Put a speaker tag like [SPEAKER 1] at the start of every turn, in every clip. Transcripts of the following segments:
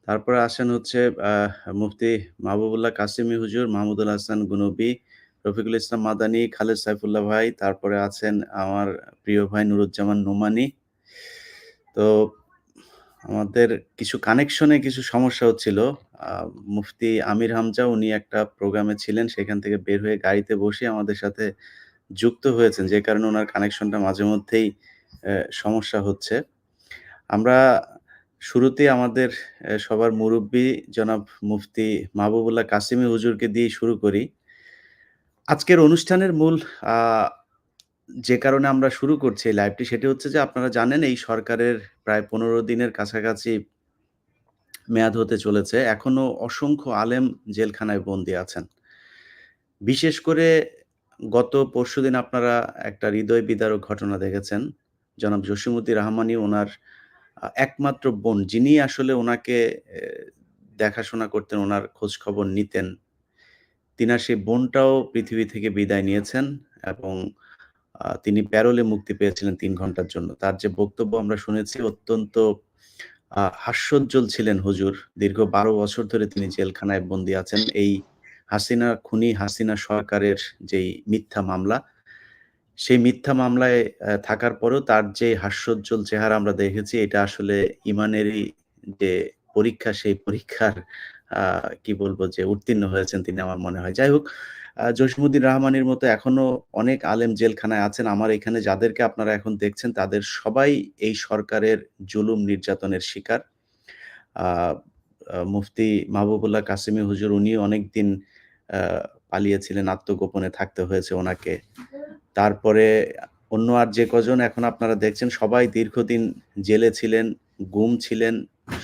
[SPEAKER 1] তারপরে আসেন হচ্ছে মুফতি মাহবুবুল্লাহ কাসেমি হুজুর, মাহমুদুল হাসান গুনবী, রফিকুল ইসলাম মাদানী, খালেদ সাইফুল্লাহ ভাই, তারপরে আছেন আমার প্রিয় ভাই নুরুজ্জামান নোমানী। তো আমাদের কিছু কানেকশনে কিছু সমস্যা হচ্ছিল। আ মুফতি আমির হামজা উনি একটা প্রোগ্রামে ছিলেন। সেখান থেকে বের হয়ে গাড়িতে বসে আমাদের সাথে যুক্ত হয়েছেন। যে কারণে উনার কানেকশনটা মাঝেমধ্যেই সমস্যা হচ্ছে। আমরা শুরুতেই আমাদের সবার মুরুব্বি জনাব মুফতি মাহবুবুল্লাহ কাসেমি হুজুরকে দিয়েই শুরু করি। আজকের অনুষ্ঠানের মূল আ যে কারণে আমরা শুরু করছি এই লাইভটি সেটি হচ্ছে যে আপনারা জানেন এই সরকারের প্রায় ১৫ দিনের কাছাকাছি মেয়াদ হতে চলেছে। এখনো অসংখ্য আলেম জেলখানায় বন্দী আছেন। বিশেষ করে গত পরশুদিন আপনারা একটা হৃদয় বিদারক ঘটনা দেখেছেন। জনাব জসিমউদ্দিন রহমানী উনার একমাত্র বোন যিনি আসলে উনাকে দেখাশোনা করতেন, উনার খোঁজখবর নিতেন। তিনার সেই বোনটাও পৃথিবী থেকে বিদায় নিয়েছেন এবং তিনি প্যারোলে মুক্তি পেয়েছিলেন ৩ ঘন্টার জন্য। তার যে বক্তব্য আমরা শুনেছি অত্যন্ত হাস্যোজ্জ্বল ছিলেন হুজুর। দীর্ঘ ১২ বছর ধরে তিনি জেলখানায় বন্দী আছেন। এই হাসিনা খুনি হাসিনা সরকারের যেই মিথ্যা মামলা, সেই মিথ্যা মামলায় থাকার পরেও তার যে হাস্যোজ্জ্বল চেহারা আমরা দেখেছি এটা আসলে ইমানেরই যে পরীক্ষা, সেই পরীক্ষার আ কি বলবো যে উত্তীর্ণ হয়েছেন তিনি আমার মনে হয়। যাই হোক জসিমউদ্দিন রহমানের মতো এখনো অনেক আলেম জেলখানায় আছেন। আমার এখানে যাদেরকে আপনারা এখন দেখছেন তাদের সবাই এই সরকারের জুলুম নির্যাতনের শিকার। আ আ মুফতি মাহবুবুল্লাহ কাসেমি হুজুর উনিও অনেকদিন আ পালিয়েছিলেন, আত্মগোপনে থাকতে হয়েছে উনাকে। তারপরে অন্য আর যে কজন এখন আপনারা দেখছেন সবাই দীর্ঘদিন জেলে ছিলেন, গুম ছিলেন,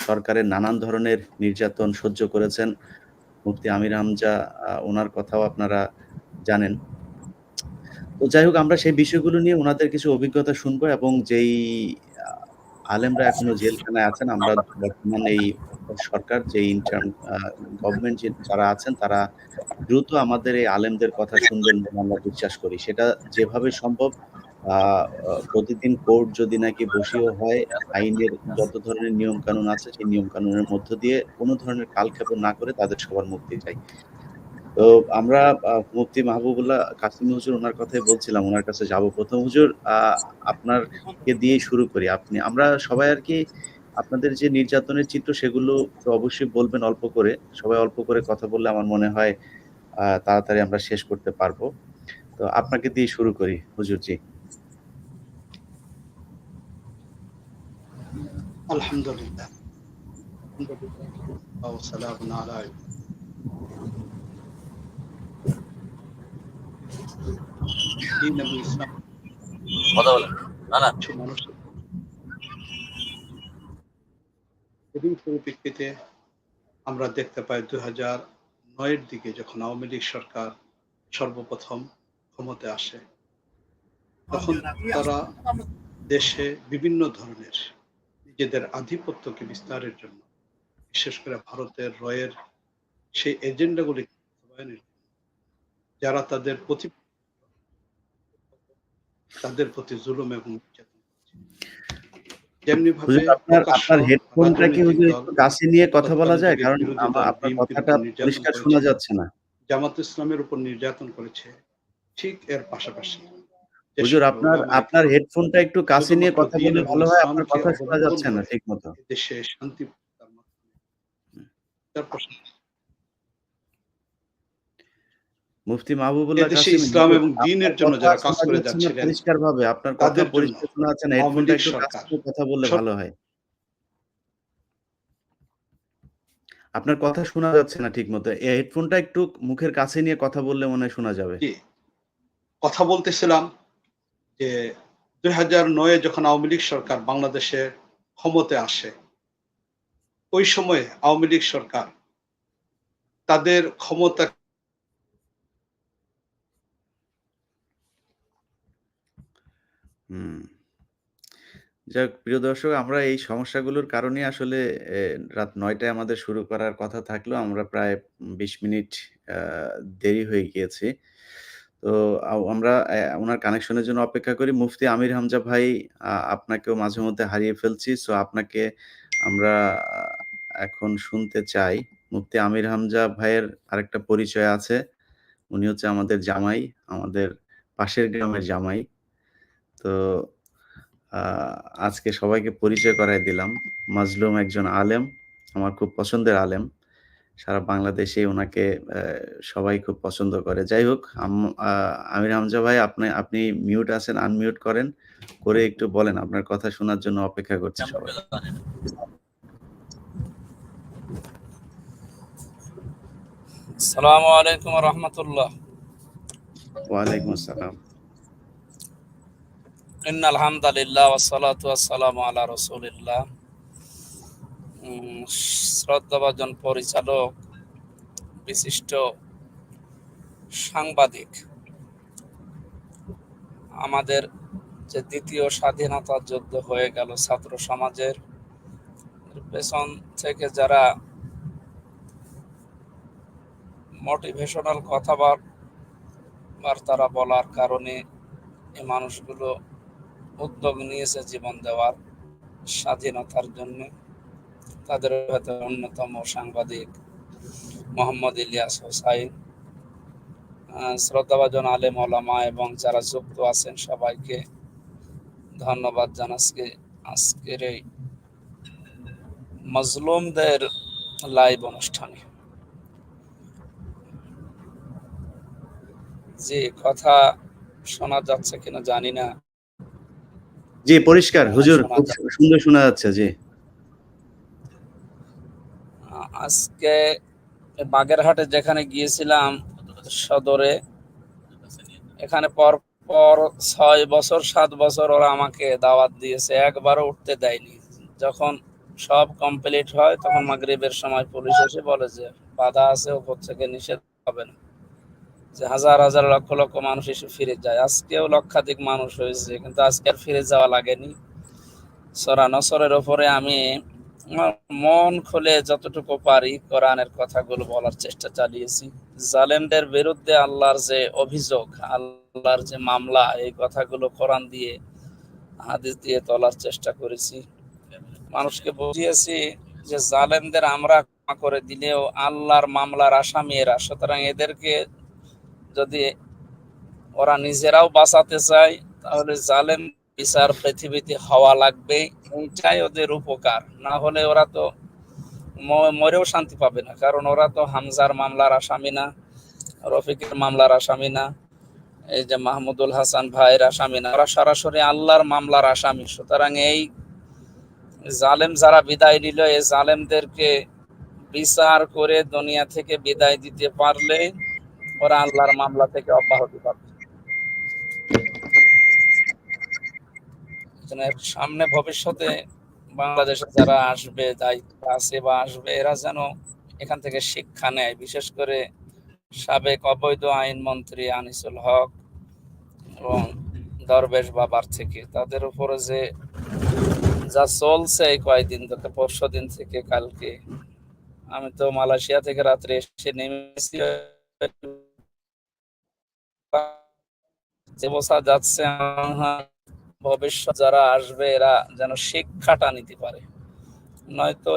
[SPEAKER 1] সরকারের নানান ধরনের নির্যাতন সহ্য করেছেন। মুফতি আমির হামজা উনার কথাও আপনারা জানেন। তো যাই হোক আমরা সেই বিষয়গুলো নিয়ে উনাদের কিছু অভিজ্ঞতা শুনবো এবং যেই আ আলেমরা এখনো জেলখানায় আছেন আমরা বর্তমান এই সরকার যে ইন্টার্ম আ গভর্নমেন্ট যারা আছেন তারা দ্রুত আমাদের এই আলেমদের কথা শুনবেন বলে আমরা বিশ্বাস করি। সেটা যেভাবে সম্ভব আ আ প্রতিদিন কোর্ট যদি নাকি বসিয়ে হয়, আইনের যত ধরনের নিয়মকানুন আছে সেই নিয়মকানুনের মধ্য দিয়ে কোন ধরনের কালক্ষেপণ না করে তাদের সবার মুক্তি চাই। তো আমরা মুফতি মাহবুবুল্লাহ কাসেমি হুজুর উনার কথাই বলছিলাম, উনার কাছে যাব। ১ম হুজুর আপনারকে দিয়েই শুরু করি। আমরা সবাই আরকি আপনাদের যে নির্যাতনের চিত্র সেগুলো তো অবশ্যই বলবেন অল্প করে। সবাই অল্প করে কথা বললে আমার মনে হয় তাড়াতাড়ি আমরা শেষ করতে পারবো। তো আপনাকে দিয়ে শুরু করি হুজুর জি।
[SPEAKER 2] আলহামদুলিল্লাহ। সালামুন আলা দিন এবং ইসলাম
[SPEAKER 3] কথা বলেন। না, না।
[SPEAKER 2] কিছু মানুষের এরই পরিপ্রেক্ষিতে আমরা দেখতে পাই ২০০৯ এর দিকে যখন আওয়ামী লীগ সরকার সর্বপ্রথম ক্ষমতায় আসে, তখন তারা দেশে বিভিন্ন ধরনের নিজেদের আধিপত্যকে বিস্তারের জন্য, বিশেষ করে ভারতের রয়ের সেই এজেন্ডাগুলি বাস্তবায়নের জন্য যারা তাদের প্রতি জুলুম এবং নির্যাতন করছে। যেমনি ভাবে
[SPEAKER 1] হুজুর
[SPEAKER 2] প্রকাশ্য
[SPEAKER 1] আপনার হেডফোনটা কি
[SPEAKER 2] রাজনৈতিক
[SPEAKER 1] হুজুর
[SPEAKER 2] দল,
[SPEAKER 1] একটু কাছে নিয়ে কথা বলা
[SPEAKER 2] তৎকালীন
[SPEAKER 1] যায়?
[SPEAKER 2] যুগের
[SPEAKER 1] কারণ
[SPEAKER 2] বিরোধী দল
[SPEAKER 1] আপনার
[SPEAKER 2] বিএনপির
[SPEAKER 1] কথাটা
[SPEAKER 2] উপর নির্যাতন
[SPEAKER 1] পরিষ্কার শোনা
[SPEAKER 2] করেছে,
[SPEAKER 1] যাচ্ছে না।
[SPEAKER 2] জামাত ইসলামের উপর নির্যাতন করেছে। ঠিক এর পাশাপাশি যে
[SPEAKER 1] হুজুর
[SPEAKER 2] সকল ওলামায়ে
[SPEAKER 1] আপনার
[SPEAKER 2] কেরাম
[SPEAKER 1] হেডফোনটা একটু কাছে নিয়ে
[SPEAKER 2] শুধুমাত্র
[SPEAKER 1] কথা
[SPEAKER 2] দ্বীন
[SPEAKER 1] বললে
[SPEAKER 2] এবং
[SPEAKER 1] ভালো হয়। আপনার
[SPEAKER 2] ইসলামকে
[SPEAKER 1] কথা শোনা
[SPEAKER 2] অবলম্বন
[SPEAKER 1] যাচ্ছে না
[SPEAKER 2] করে
[SPEAKER 1] ঠিকমতো।
[SPEAKER 2] এদেশে শান্তি প্রতিষ্ঠার মাধ্যমে তার পাশাপাশি
[SPEAKER 1] মুফতি মাহবুবুল্লাহ
[SPEAKER 2] এদেশে
[SPEAKER 1] কাসেমী
[SPEAKER 2] ইসলাম
[SPEAKER 1] হুজুর
[SPEAKER 2] এবং
[SPEAKER 1] আপনার
[SPEAKER 2] দ্বীনের জন্য
[SPEAKER 1] কথা
[SPEAKER 2] যারা কাজ
[SPEAKER 1] শোনা
[SPEAKER 2] করে
[SPEAKER 1] যাচ্ছে না
[SPEAKER 2] যাচ্ছিলেন,
[SPEAKER 1] পরিষ্কারভাবে। আপনার কথা
[SPEAKER 2] তাদের জন্য
[SPEAKER 1] পরিষ্কার শোনা যাচ্ছে না।
[SPEAKER 2] আওয়ামী
[SPEAKER 1] হেডফোনটা
[SPEAKER 2] লীগ
[SPEAKER 1] একটু কাছে
[SPEAKER 2] সরকার
[SPEAKER 1] নিয়ে কথা বললে ভালো হয়। আপনার কথা শোনা যাচ্ছে না ঠিকমতো। হেডফোনটা একটু মুখের কাছে নিয়ে কথা বললে মনে হয় শোনা যাবে।
[SPEAKER 2] জি, কথা বলতেছিলাম যে ২০০৯ এ যখন আওয়ামী লীগ সরকার বাংলাদেশে ক্ষমতায় আসে, ওই সময়ে আওয়ামী লীগ সরকার তাদের ক্ষমতা
[SPEAKER 1] হুম। যাক প্রিয় দর্শক আমরা এই সমস্যাগুলোর কারণেই আসলে রাত ৯ টায় আমাদের শুরু করার কথা থাকলেও আমরা প্রায় ২০ মিনিট আ দেরি হয়ে গিয়েছি। তো আমরা উনার কানেকশনের জন্য অপেক্ষা করি। মুফতি আমির হামজা ভাই আপনাকেও মাঝে মধ্যে হারিয়ে ফেলছি। সো আপনাকে আমরা এখন শুনতে চাই মুফতি আমির হামজা ভাইয়ের আরেকটা পরিচয় আছে। উনি হচ্ছে আমাদের জামাই, আমাদের পাশের গ্রামের জামাই। তো আ আজকে সবাইকে পরিচয় করায় দিলাম। মাজলুম একজন আলেম, আমার খুব পছন্দের আলেম। সারা বাংলাদেশেই উনাকে সবাই খুব পছন্দ করে। যাই হোক, আমির হামজা ভাই আপনি মিউট আছেন, আনমিউট করেন। করে একটু বলেন, আপনার কথা শোনার জন্য অপেক্ষা করছে সবাই।
[SPEAKER 4] আসসালামু আলাইকুম ওয়া রাহমাতুল্লাহ।
[SPEAKER 1] ওয়ালাইকুম আসসালাম।
[SPEAKER 4] ইন্নাল হামদালিল্লাহ ওয়াস সালাতু ওয়াস সালামু আলা রাসূলিল্লাহ। শ্রদ্ধাভাজন পরিচালক, বিশিষ্ট সাংবাদিক, আমাদের যে দ্বিতীয় স্বাধীনতা যুদ্ধ হয়ে গেল ছাত্র সমাজের, পেছন থেকে যারা মোটিভেশনাল কথাবার্তা বলার কারণে এই মানুষগুলো উদ্যোগ নিয়েছে জীবন দেওয়ার স্বাধীনতার জন্য, তাদের ভেতরে অন্যতম সাংবাদিক মোহাম্মদ ইলিয়াস হোসাইন। শ্রদ্ধাভাজন আলেম ওলামা এবং যারা যুক্ত আছেন সবাইকে ধন্যবাদ জানাচ্ছি আজকের এই মজলুমদের লাইভ অনুষ্ঠানে। যে কথা শোনা যাচ্ছে কিনা জানি না।
[SPEAKER 1] জি, পরিষ্কার হুজুর, খুব সুন্দর শোনা যাচ্ছে। জি,
[SPEAKER 4] আজকে বাগেরহাটে যেখানে গিয়েছিলাম সদরে, এখানে পর 6 বছর 7 বছর ওরা আমাকে দাওয়াত দিয়েছে, একবারও উঠতে দেয়নি। যখন সব কমপ্লিট হয় তখন মাগরিবের সময় পুলিশ এসে বলে যে বাধা আছে, উপর থেকে নিষেধ হবে না, যে হাজার হাজার লক্ষ লক্ষ মানুষ এসে ফিরে যায়। আজকেও লক্ষাধিক মানুষ হয়েছে, কিন্তু আজকে আর ফিরে যাওয়া লাগেনি। সূরা নসরের ওপরে আমি মন খুলে যতটুকু পারি কোরআনের কথাগুলো বলার চেষ্টা চালিয়েছি। জালেমদের বিরুদ্ধে আল্লাহর যে অভিযোগ, আল্লাহর যে মামলা, এই কথাগুলো কোরআন দিয়ে হাদিস দিয়ে তোলার চেষ্টা করেছি। মানুষকে বুঝিয়েছি যে জালেমদের আমরা ক্ষমা করে দিলেও আল্লাহর মামলার আসামি এরা, সুতরাং এদেরকে যদি ওরা নিজেরাও বাঁচাতে চায় তাহলে জালেম বিচার পৃথিবীতে হওয়া লাগবে, এইটাই ওদের উপকার। না হলে ওরা তো মরেও শান্তি পাবে না, কারণ ওরা তো হামজার মামলার আসামি না, রফিকের মামলার আসামি না, এই যে মাহমুদুল হাসান ভাইয়ের আসামি না, ওরা সরাসরি আল্লাহর মামলার আসামি। সুতরাং এই জালেম যারা বিদায় নিল, এই জালেমদেরকে বিচার করে দুনিয়া থেকে বিদায় দিতে পারলে ওরা আল্লাহর মামলা থেকে অব্যাহতি পাবে। সামনে ভবিষ্যতে বাংলাদেশে যারা আসবে, দায়িত্ব আছে বা আসবে, এরা যেন এখান থেকে শিক্ষা নেয়। বিশেষ করে সাবেক অবৈধ আইনমন্ত্রী আনিসুল হক এবং দরবেশ বাবার থেকে, তাদের উপরে যে যা চলছে এই কয়েকদিন থেকে, পরশু দিন থেকে কালকে, আমি তো মালয়েশিয়া থেকে রাত্রে এসে নেমেছি, যে বোঝা যাচ্ছে ভবিষ্যৎ যারা আসবে এরা যেন শিক্ষাটা নিতে পারে। নয়তো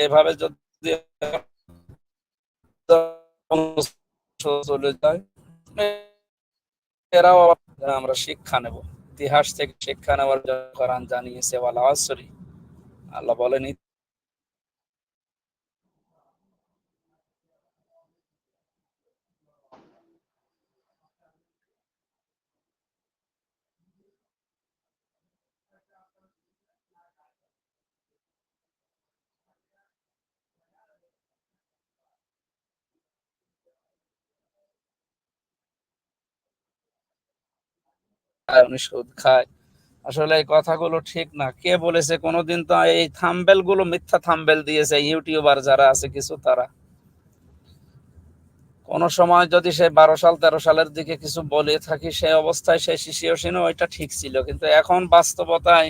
[SPEAKER 4] এভাবে যদি চলে যায়, এরাও আমরা শিক্ষা নেব। ইতিহাস থেকে শিক্ষা নেওয়ার জন্য কোরআন জানিয়েছে ওয়াল আসরি, আল্লাহ বলেন উনি সুদ খায়। আসলে এই কথাগুলো ঠিক না। কে বলেছে? কোনোদিন তো এই থাম্বেল গুলো মিথ্যা থাম্বেল দিয়েছে ইউটিউবার যারা আছে কিছু, তারা কোন সময় যদি সে 12 সাল 13 সালের দিকে কিছু বলে থাকি, সেই অবস্থায় সেই সিচুয়েশনে ওইটা ঠিক ছিল, কিন্তু এখন বাস্তবতায়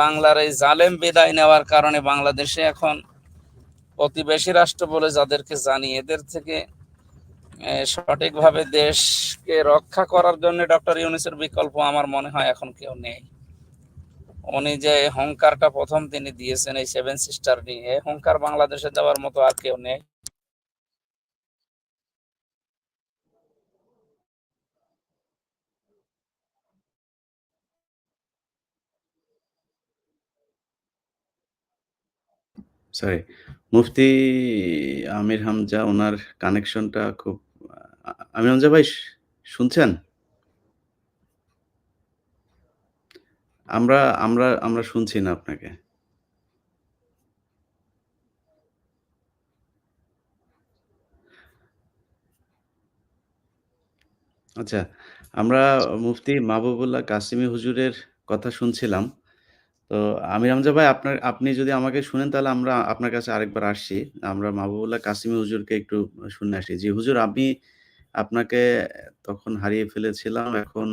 [SPEAKER 4] বাংলার এই জালেম বিদায় নেওয়ার কারণে বাংলাদেশে এখন প্রতিবেশী রাষ্ট্র বলে যাদেরকে জানি, এদের থেকে সঠিকভাবে দেশকে রক্ষা করার জন্য ডক্টর ইউনূসের বিকল্প আমার মনে হয় এখন কেউ নেই। উনি যে হুঙ্কারটা প্রথম তিনি দিয়েছেন এই 7 সিস্টার নিয়ে, এই হুঙ্কার বাংলাদেশে দেওয়ার মতো আর কেউ নেই।
[SPEAKER 1] সরি, মুফতি আমির হামজা ওনার কানেকশনটা খুব আমির হামজা ভাই শুনছেন? আমরা আমরা আমরা শুনছি না আপনাকে। আচ্ছা, আমরা মুফতি মাহবুবুল্লাহ কাসিমি হুজুরের কথা শুনছিলাম। তো আমির হামজা ভাই আপনি যদি আমাকে শুনেন তাহলে আমরা আপনার কাছে আরেকবার আসছি। আমরা মাহবুবুল্লাহ কাসিমি হুজুরকে একটু শুনে আসি। জি হুজুর, আমি আপনাকে তখন হারিয়ে ফেলেছিলাম। এখন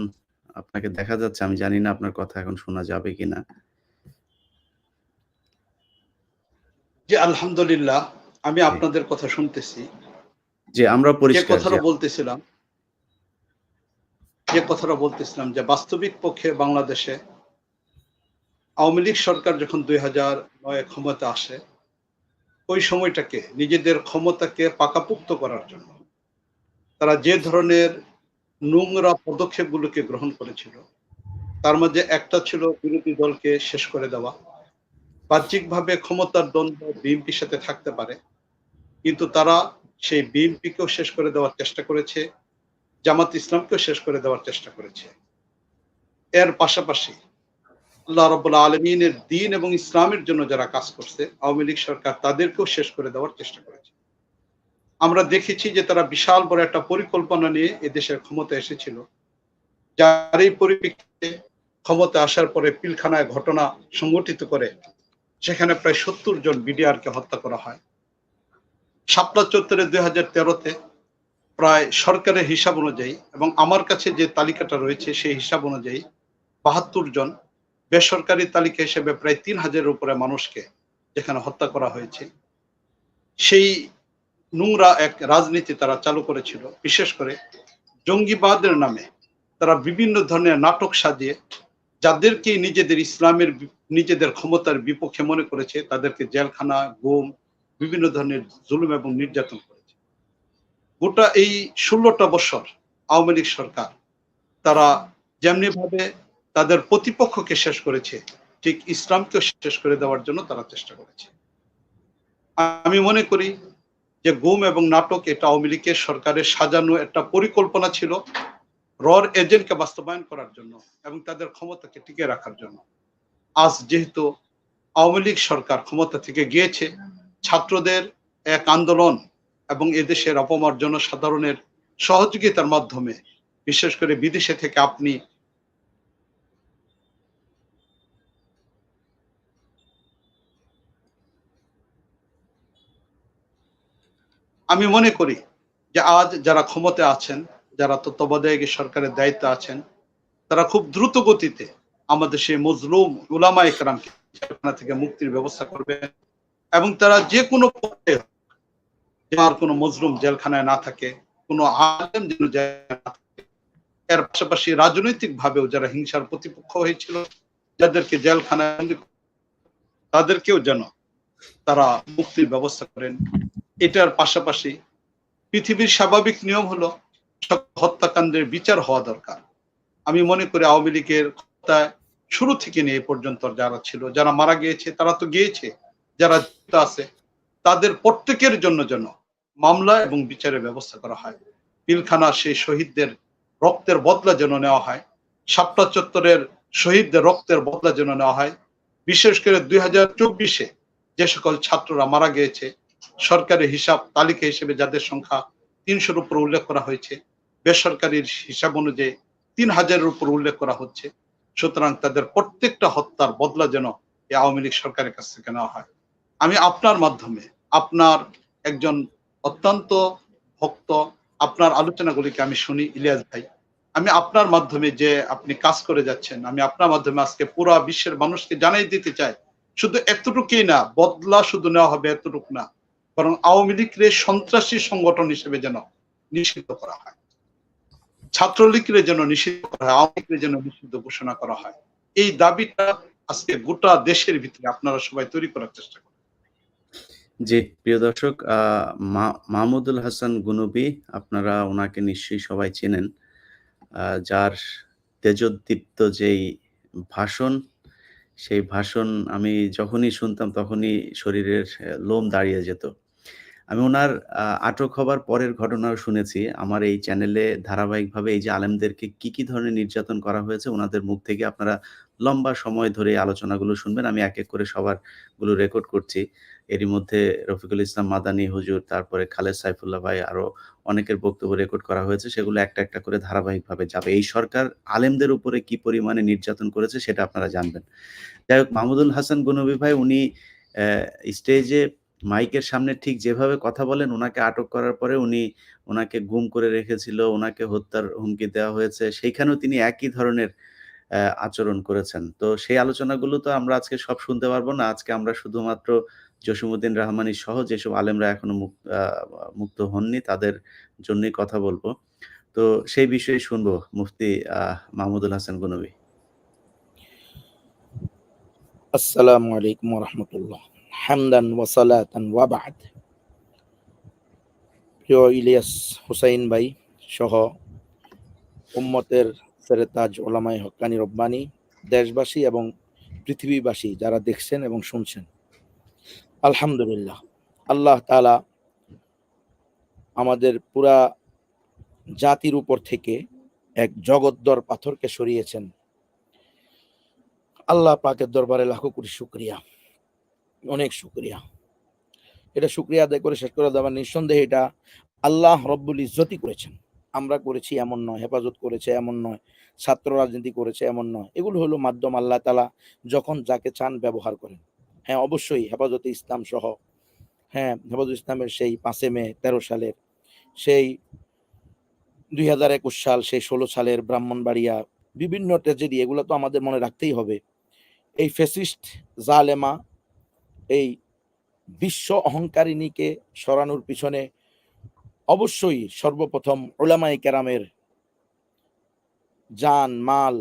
[SPEAKER 1] আপনাকে দেখা যাচ্ছে। আমি জানি না আপনার কথা এখন শোনা যাবে কিনা?
[SPEAKER 2] জি আলহামদুলিল্লাহ, আমি
[SPEAKER 1] জি।
[SPEAKER 2] আপনাদের কথা শুনতেছি।
[SPEAKER 1] জি, আমরাও
[SPEAKER 2] যে
[SPEAKER 1] পরিষ্কার। জি।
[SPEAKER 2] কথাটা বলতেছিলাম যে বাস্তবিক পক্ষে বাংলাদেশে আওয়ামী লীগ সরকার যখন 2009 ক্ষমতা আসে, ওই সময়টাকে নিজেদের ক্ষমতাকে পাকাপোক্ত করার জন্য তারা যে ধরনের নোংরা পদক্ষেপগুলোকে গ্রহণ করেছিল, তার মধ্যে একটা ছিল বিরোধী দলকে শেষ করে দেওয়া। বাহ্যিকভাবে ক্ষমতার দ্বন্দ্ব বিএনপির সাথে থাকতে পারে, কিন্তু তারা সেই বিএনপিকেও শেষ করে দেওয়ার চেষ্টা করেছে, জামাত ইসলামকেও শেষ করে দেওয়ার চেষ্টা করেছে। এর পাশাপাশি আল্লাহ রাব্বুল আলামিনের দ্বীন এবং ইসলামের জন্য যারা কাজ করছে, আওয়ামী লীগ সরকার তাদেরকেও শেষ করে দেওয়ার চেষ্টা করেছে। আমরা দেখেছি যে তারা বিশাল বড় একটা পরিকল্পনা নিয়ে এদেশের ক্ষমতায় এসেছিল, যার এই পরিপ্রেক্ষিতে ক্ষমতা আসার পরে পিলখানায় ঘটনা সংঘটিত করে সেখানে প্রায় 70 জন বিডিআরকে হত্যা করা হয়। শাপলা চত্বরে 2013-তে প্রায় সরকারের হিসাব অনুযায়ী এবং আমার কাছে যে তালিকাটা রয়েছে সেই হিসাব অনুযায়ী 72 জন, বেসরকারি তালিকা হিসেবে প্রায় 3000-এর উপরে মানুষকে যেখানে হত্যা করা হয়েছে। সেই নোংরা এক রাজনীতি তারা চালু করেছিল। বিশেষ করে জঙ্গিবাদের নামে তারা বিভিন্ন ধরনের নাটক সাজিয়ে যাদেরকে নিজেদের ইসলামের নিজেদের ক্ষমতার বিপক্ষে মনে করেছে তাদেরকে জেলখানা, গুম, বিভিন্ন ধরনের জুলুম এবং নির্যাতন করেছে। গোটা এই 16টা বছর আওয়ামী লীগ সরকার তারা যেমনি ভাবে তাদের প্রতিপক্ষকে শেষ করেছে, ঠিক ইসলামকেও শেষ করে দেওয়ার জন্য তারা চেষ্টা করেছে। আমি মনে করি যে গুম এবং নাটক এটা আওয়ামী লীগের সরকারের সাজানো একটা পরিকল্পনা ছিল রর এজেন্টকে বাস্তবায়ন করার জন্য এবং তাদের ক্ষমতাকে টিকে রাখার জন্য। আজ যেহেতু আওয়ামী লীগ সরকার ক্ষমতা থেকে গিয়েছে, ছাত্রদের এক আন্দোলন এবং এদেশের অপমর জনসাধারণের সহযোগিতার মাধ্যমে, বিশেষ করে বিদেশে থেকে আপনি আমি মনে করি যে আজ যারা ক্ষমতায় আছেন, যারা তত্ত্বাবধায়ক সরকারের দায়িত্বে আছেন, তারা খুব দ্রুত গতিতে আমাদের সেই মজলুম উলামায়ে কেরামকে জেলখানা থেকে মুক্তির ব্যবস্থা করবেন এবং তারা যে কোনো পথে আর কোনো মজলুম জেলখানায় না থাকে, কোনো আলেম যেন জেলখানায় না থাকে। এর পাশাপাশি রাজনৈতিক ভাবেও যারা হিংসার প্রতিপক্ষ হয়েছিল, যাদেরকে জেলখানায় তাদেরকেও যেন তারা মুক্তির ব্যবস্থা করেন। এটার পাশাপাশি পৃথিবীর স্বাভাবিক নিয়ম হলো হত্যাকাণ্ডের বিচার হওয়া দরকার। আমি মনে করি আওয়ামী লীগের ক্ষমতায় শুরু থেকে নিয়ে এ পর্যন্ত যারা ছিল, যারা মারা গিয়েছে তারা তো গিয়েছে, যারা আছে তাদের প্রত্যেকের জন্য যেন মামলা এবং বিচারের ব্যবস্থা করা হয়। পিলখানা সেই শহীদদের রক্তের বদলা যেন নেওয়া হয়, শাপলা চত্বরের শহীদদের রক্তের বদলা যেন নেওয়া হয়। বিশেষ করে 2024-এ যে সকল ছাত্ররা মারা গিয়েছে, সরকারি হিসাব তালিকা হিসেবে যাদের সংখ্যা 300-র উপর উল্লেখ করা হয়েছে, বেসরকারির হিসাব অনুযায়ী 3000-এর উপর উল্লেখ করা হচ্ছে। সুতরাং তাদের প্রত্যেকটা হত্যার বদলা যেন এই আওয়ামী লীগ সরকারের কাছ থেকে নেওয়া হয়। আমি আপনার মাধ্যমে, আপনার একজন অত্যন্ত ভক্ত, আপনার আলোচনাগুলিকে আমি শুনি ইলিয়াস ভাই, আমি আপনার মাধ্যমে যে আপনি কাজ করে যাচ্ছেন, আমি আপনার মাধ্যমে আজকে পুরো বিশ্বের মানুষকে জানিয়ে দিতে চাই, শুধু এতটুকুই না, বদলা শুধু নেওয়া হবে এতটুকু না, বরং আওয়ামী লীগের সন্ত্রাসী সংগঠন হিসেবে যেন নিষিদ্ধ করা হয়, ছাত্রলীগের যেন নিষিদ্ধ করা হয়, আওয়ামী লীগের যেন নিষিদ্ধ ঘোষণা করা হয়। এই দাবিটা আজকে গোটা দেশের ভিতরে আপনারা সবাই তৈরি করার চেষ্টা করেন।
[SPEAKER 1] জি, প্রিয় দর্শক, মাহমুদুল হাসান গুনবী, আপনারা ওনাকে নিশ্চয়ই সবাই চেনেন। যার তেজোদ্দীপ্ত যেই ভাষণ, সেই ভাষণ আমি যখনই শুনতাম তখনই শরীরের লোম দাঁড়িয়ে যেত। আমি উনার আটক হবার পরের ঘটনাও শুনেছি। আমার এই চ্যানেলে ধারাবাহিকভাবে এই যে আলেমদেরকে কি ধরনের নির্যাতন করা হয়েছে উনাদের মুখ থেকে আপনারা লম্বা সময় ধরে এই আলোচনাগুলো শুনবেন। আমি এক করে সবারগুলো রেকর্ড করছি। এরই মধ্যে রফিকুল ইসলাম মাদানী হুজুর, তারপরে খালেদ সাইফুল্লাহ ভাই, আরো অনেকের বক্তব্য রেকর্ড করা হয়েছে। সেগুলো একটা করে ধারাবাহিকভাবে যাবে। এই সরকার আলেমদের উপরে কি পরিমাণে নির্যাতন করেছে সেটা আপনারা জানবেন। যাই হোক, মাহমুদুল হাসান গনবী ভাই উনি স্টেজে মাইকের সামনে ঠিক যেভাবে কথা বলেন, উনাকে আটক করার পরে উনাকে গুম করে রেখেছিল, উনাকে হত্যার হুমকি দেওয়া হয়েছে। সেইখানেও তিনি একই ধরনের আচরণ করেছেন। তো সেই আলোচনাগুলো তো আমরা আজকে সব শুনতে পারব না। আজকে আমরা শুধুমাত্র জসিমউদ্দিন রহমানী সহ যেসব আলেমরা এখনো মুক্ত হননি তাদের জন্যই কথা বলব। তো সেই বিষয়ে শুনবো মুফতি মাহমুদুল হাসান গনবী।
[SPEAKER 5] আসসালামু আলাইকুম ওয়া রাহমাতুল্লাহ। হামদান ওয়া সালাতান ওয়া বা'দ। প্রিয় ইলিয়াস হুসাইন ভাই সহ উম্মতের সেরেতাজ ওলামায়ে হক্কানি রব্বানি, দেশবাসী এবং পৃথিবীবাসী যারা দেখছেন এবং শুনছেন, আলহামদুলিল্লাহ, আল্লাহ তাআলা আমাদের পুরা জাতির উপর থেকে এক জগদ্দর পাথরকে সরিয়েছেন। আল্লাহ পাকের দরবারে লাখো কোটি শুকরিয়া, অনেক শুকরিয়া। এটা শুকরিয়া আদায় করে শেষ করে দেওয়া নিঃসন্দেহে এটা আল্লাহ রব্বুল ইজ্জতই করেছেন। আমরা করেছি এমন নয়, হেফাজত করেছে এমন নয়, ছাত্র রাজনীতি করেছে এমন নয়। এগুলো হলো মাধ্যম, আল্লাহ তাআলা যখন যাকে চান ব্যবহার করেন। হ্যাঁ, অবশ্যই হেফাজতে ইসলাম সহ, হ্যাঁ, হেফাজত ইসলামের সেই 5 মে 13 সালের, সেই 2021 সাল, সেই 16 সালের ব্রাহ্মণবাড়িয়া বিভিন্ন ট্র্যাজেডি, এগুলো তো আমাদের মনে রাখতেই হবে। এই ফ্যাসিস্ট জালেমা, এই বিশ্ব অহংকারিণীকে সরানোর পিছনে অবশ্যই সর্বপ্রথম উলামায়ে কেরামের জান মাল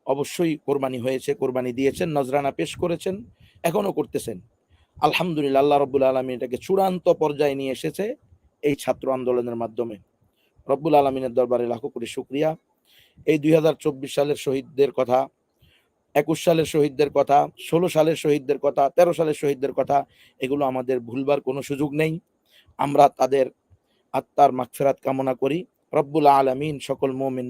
[SPEAKER 5] অবশ্যই কোরবানি হয়েছে, কোরবানি দিয়েছেন, নজরানা পেশ করেছেন, এখনো করতেছেন। আলহামদুলিল্লাহ, আল্লাহ রব্বুল আলামিন এটাকে চূড়ান্ত পর্যায়ে নিয়ে এসেছে এই ছাত্র আন্দোলনের মাধ্যমে। রব্বুল আলামিনের দরবারে লাখো কোটি শুকরিয়া। এই 2024 সালের শহীদদের কথা, 21 সালের শহীদদের কথা, 16 সালের শহীদদের কথা, 13 সালের শহীদদের কথা, এগুলো আমাদের ভুলবার কোনো সুযোগ নেই। আমরা তাদের আত্মার মাগফিরাত কামনা করি। রব্বুল আলামিন সকল মুমিন